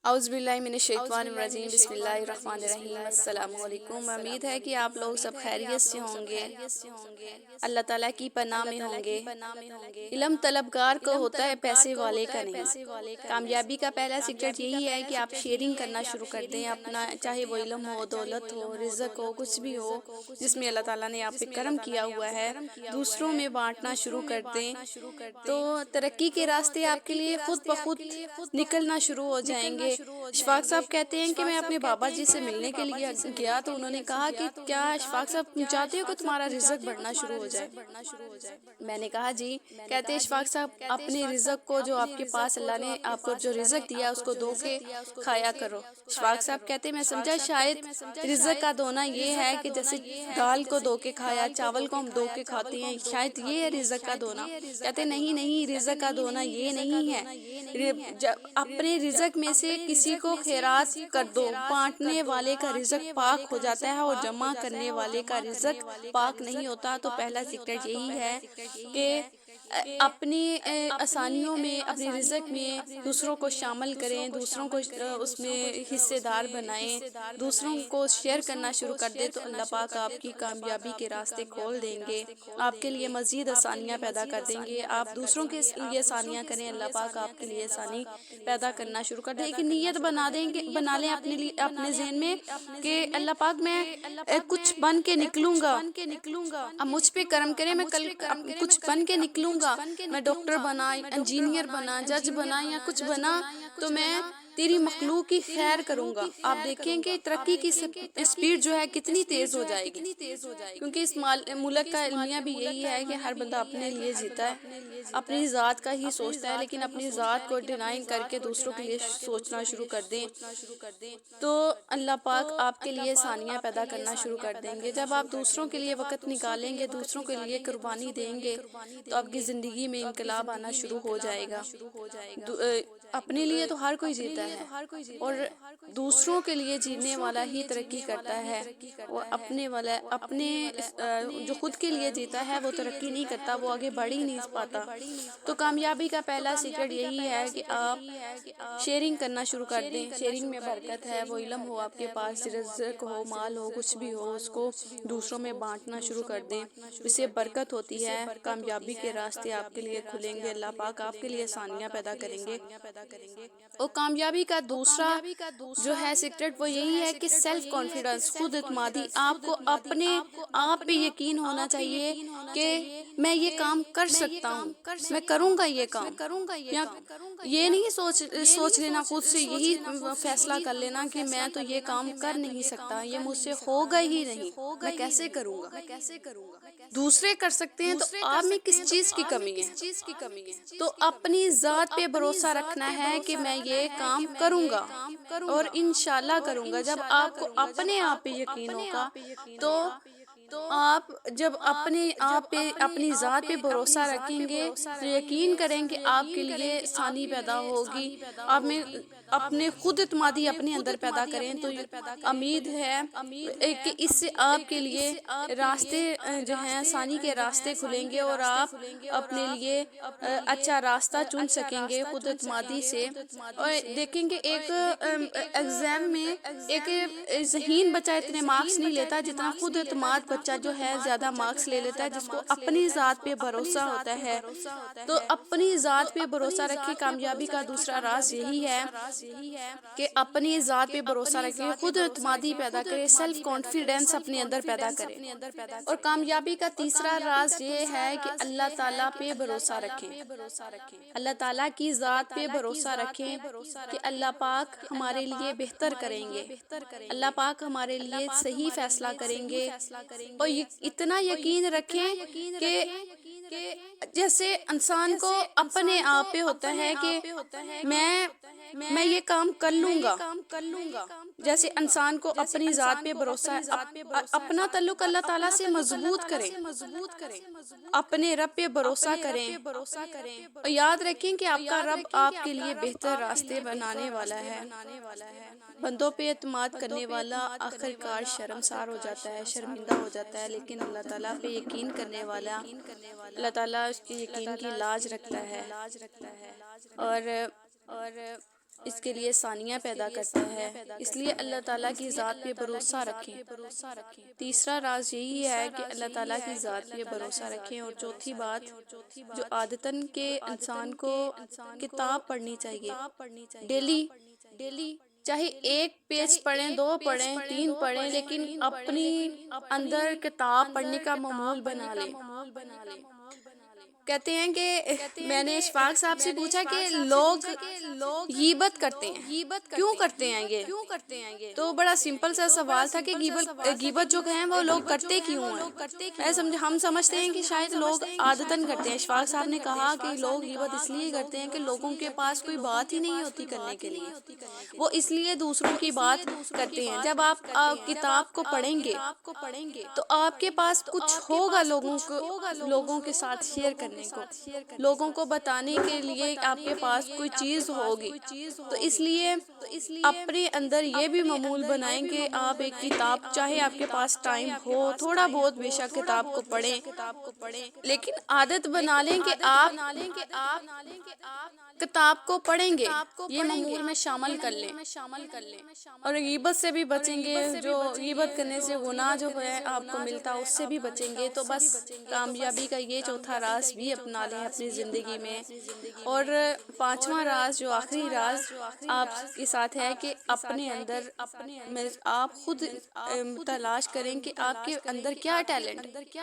اعوذ باللہ من الشیطان الرجیم، بسم اللہ الرحمن الرحیم۔ السلام علیکم۔ امید ہے کہ آپ لوگ سب خیریت سے ہوں گے، اللہ تعالیٰ کی پناہ میں ہوں گے۔ علم طلبگار کو ہوتا ہے، پیسے والے کا نہیں۔ کامیابی کا پہلا سیکرٹ یہی ہے کہ آپ شیئرنگ کرنا شروع کر دیں اپنا، چاہے وہ علم ہو، دولت ہو، رزق ہو، کچھ بھی ہو جس میں اللہ تعالیٰ نے آپ پہ کرم کیا ہوا ہے، دوسروں میں بانٹنا شروع کر دیں تو ترقی کے راستے آپ کے لیے خود بخود نکلنا شروع ہو جائیں گے۔ اشفاق صاحب کہتے ہیں کہ میں اپنے بابا جی سے ملنے کے لیے گیا تو انہوں نے کہا کہ کیا اشفاق صاحب تم چاہتے ہو کہ تمہارا رزق بڑھنا شروع ہو جائے؟ میں نے کہا جی۔ کہتے ہیں اشفاق صاحب اپنے رزق کو، جو آپ کے پاس اللہ نے آپ کو جو رزق دیا اس کو دو کے کھایا کرو۔ اشفاق صاحب کہتے ہیں میں سمجھا شاید رزق کا دونا یہ ہے کہ جیسے دال کو دو کے کھایا، چاول کو ہم دو کے کھاتے ہیں، شاید یہ ہے رزق کا دونا۔ کہتے نہیں نہیں، رزق کا دونا یہ نہیں ہے۔ اپنے رزق میں سے کسی کو خیرات کر دو، بانٹنے والے کا رزق پاک ہو جاتا ہے اور جمع کرنے والے کا رزق پاک نہیں ہوتا۔ تو پہلا سیکرٹ یہی ہے کہ اپنی آسانیوں میں، اپنے رزق میں دوسروں کو شامل کریں، دوسروں کو اس میں حصے دار بنائیں، دوسروں کو شیئر کرنا شروع کر دیں تو اللہ پاک آپ کی کامیابی کے راستے کھول دیں گے، آپ کے لیے مزید آسانیاں پیدا کر دیں گے۔ آپ دوسروں کے لیے آسانیاں کریں، اللہ پاک آپ کے لیے آسانی پیدا کرنا شروع کر دیں۔ ایک نیت بنا لیں اپنے ذہن میں کہ اللہ پاک میں کچھ بن کے نکلوں گا، اب مجھ پہ کرم کرے، میں کل کچھ بن کے نکلوں گا، میں ڈاکٹر بنا، انجینئر بنا، جج بنا یا کچھ بنا تو میں تیری مخلوق کی خیر کروں گا۔ آپ دیکھیں کہ ترقی کی سپیڈ جو ہے کتنی تیز ہو جائے گی، کیونکہ اس ملک کا المیہ بھی یہی ہے کہ ہر بندہ اپنے لیے جیتا ہے، اپنی ذات کا ہی سوچتا ہے، لیکن اپنی ذات کو ڈینائنگ کر کے دوسروں کے لیے سوچنا شروع کر دیں تو اللہ پاک آپ کے لیے آسانیاں پیدا کرنا شروع کر دیں گے۔ جب آپ دوسروں کے لیے وقت نکالیں گے، دوسروں کے لیے قربانی دیں گے تو آپ کی زندگی میں انقلاب آنا شروع ہو جائے گا۔ اپنے لیے تو ہر کوئی جیتا ہے اور دوسروں کے لیے جینے والا ہی ترقی کرتا ہے، وہ اپنے جو خود کے لیے جیتا ہے وہ ترقی نہیں کرتا، وہ آگے بڑھ ہی نہیں پاتا۔ تو کامیابی کا پہلا سیکرٹ یہی ہے کہ آپ شیئرنگ کرنا شروع کر دیں۔ شیئرنگ میں برکت ہے، وہ علم ہو آپ کے پاس، رزق ہو، مال ہو، کچھ بھی ہو، اس کو دوسروں میں بانٹنا شروع کر دیں، اس سے برکت ہوتی ہے، کامیابی کے راستے آپ کے لیے کھلیں گے، اللہ پاک آپ کے لیے آسانیاں پیدا کریں گے۔ اور کامیابی کا دوسرا جو ہے سیکرٹ وہ یہی ہے کہ سیلف کانفیڈنس، خود اعتمادی۔ آپ کو اپنے آپ پہ یقین ہونا چاہیے کہ میں یہ کام کر سکتا ہوں، میں کروں گا یہ کام، یا یہ نہیں سوچ لینا، خود سے یہی فیصلہ کر لینا کہ میں تو یہ کام کر نہیں سکتا، یہ مجھ سے ہوگا ہی نہیں، میں کیسے کروں گا۔ دوسرے کر سکتے ہیں تو آپ میں کس چیز کی کمی ہے؟ تو اپنی ذات پہ بھروسہ رکھنا ہے کہ میں یہ کام کروں گا اور انشاءاللہ کروں گا۔ جب آپ کو اپنے آپ پہ یقین ہوگا تو آپ جب اپنے آپ پہ، اپنی ذات پہ بھروسہ رکھیں گے تو یقین کریں کہ آپ کے لیے آسانی پیدا ہوگی۔ آپ میں اپنے خود اعتمادی اپنے اندر پیدا کریں تو امید ہے کہ اس سے آپ کے لیے راستے جو ہیں آسانی کے راستے کھلیں گے اور آپ اپنے لیے اچھا راستہ چن سکیں گے خود اعتمادی سے۔ اور دیکھیں گے ایک ایگزام میں ایک ذہین بچہ اتنے مارکس نہیں لیتا جتنا خود اعتماد بچہ جو ہے زیادہ مارکس لے لیتا ہے، جس کو اپنی ذات پہ بھروسہ ہوتا ہے۔ تو اپنی ذات پہ بھروسہ رکھیں۔ کامیابی کا دوسرا راز یہی ہے کہ اپنی ذات پہ بھروسہ رکھیں، خود اعتمادی پیدا کریں، سیلف کانفیڈنس اپنے اندر پیدا کریں۔ اور کامیابی کا تیسرا راز یہ ہے کہ اللہ تعالیٰ پہ بھروسہ رکھیں، اللہ تعالیٰ کی ذات پہ بھروسہ رکھیں کہ اللہ پاک ہمارے لیے بہتر کریں گے، اللہ پاک ہمارے لیے صحیح فیصلہ کریں گے۔ اور اتنا یقین رکھیں کہ جیسے انسان کو اپنے آپ پہ ہوتا ہے کہ میں یہ کام کر لوں گا، جیسے انسان کو اپنی ذات پہ بھروسہ ہے، اپنا تعلق اللہ تعالیٰ سے مضبوط کریں، اپنے رب پہ بھروسہ کریں اور یاد رکھیں کہ آپ کا رب آپ کے لیے بہتر راستے بنانے والا ہے۔ بندوں پہ اعتماد کرنے والا آخر کار شرمسار ہو جاتا ہے، شرمندہ ہو جاتا ہے، لیکن اللہ تعالیٰ پہ یقین کرنے والا، اللہ تعالیٰ اس کے یقین کی لاج رکھتا ہے۔ اور اس کے لیے ثانیہ پیدا کرتا ہے، اس لیے اللہ تعالیٰ کی ذات پہ بھروسہ رکھیں۔ تیسرا راز یہی ہے کہ اللہ تعالیٰ کی ذات پہ بھروسہ رکھیں۔ اور چوتھی بات جو عادتاً کے انسان کو کتاب پڑھنی چاہیے، ڈیلی، چاہے ایک پیج پڑھیں، 2 پڑھیں، 3 پڑھیں، لیکن اپنی اندر کتاب پڑھنے کا معمول بنا لیں۔ کہتے ہیں کہ میں نے اشفاق صاحب سے پوچھا کہ لوگ غیبت کرتے ہیں، کیوں کرتے ہیں یہ؟ تو بڑا سمپل سا سوال تھا کہ غیبت جو ہیں وہ لوگ کرتے کیوں ہیں؟ ہم سمجھتے ہیں کہ شاید لوگ عادتاً کرتے ہیں۔ اشفاق صاحب نے کہا کہ لوگ غیبت اس لیے کرتے ہیں کہ لوگوں کے پاس کوئی بات ہی نہیں ہوتی کرنے کے لیے، وہ اس لیے دوسروں کی بات کرتے ہیں۔ جب آپ کتاب کو پڑھیں گے تو آپ کے پاس کچھ ہوگا لوگوں کے ساتھ شیئر کرنے کو، لوگوں کو بتانے کے لیے آپ کے پاس کوئی چیز ہوگی۔ تو اس لیے اپنے اندر یہ بھی معمول بنائیں کہ آپ ایک کتاب، چاہے آپ کے پاس ٹائم ہو تھوڑا بہت، بے شک کتاب کو پڑھیں، لیکن عادت بنا لیں کہ آپ کتاب کو پڑھیں گے، یہ معمول میں شامل کر لیں۔ اور غیبت سے بھی بچیں گے، جو غیبت کرنے سے گناہ جو ہے آپ کو ملتا اس سے بھی بچیں گے۔ تو بس کامیابی کا یہ چوتھا راز بھی اپنا لیں اپنی زندگی میں۔ اور 5واں راز، جو آخری راز آپ کے ساتھ ہے، کہ اپنے اندر آپ خود تلاش کریں کہ آپ کے اندر کیا ٹیلنٹ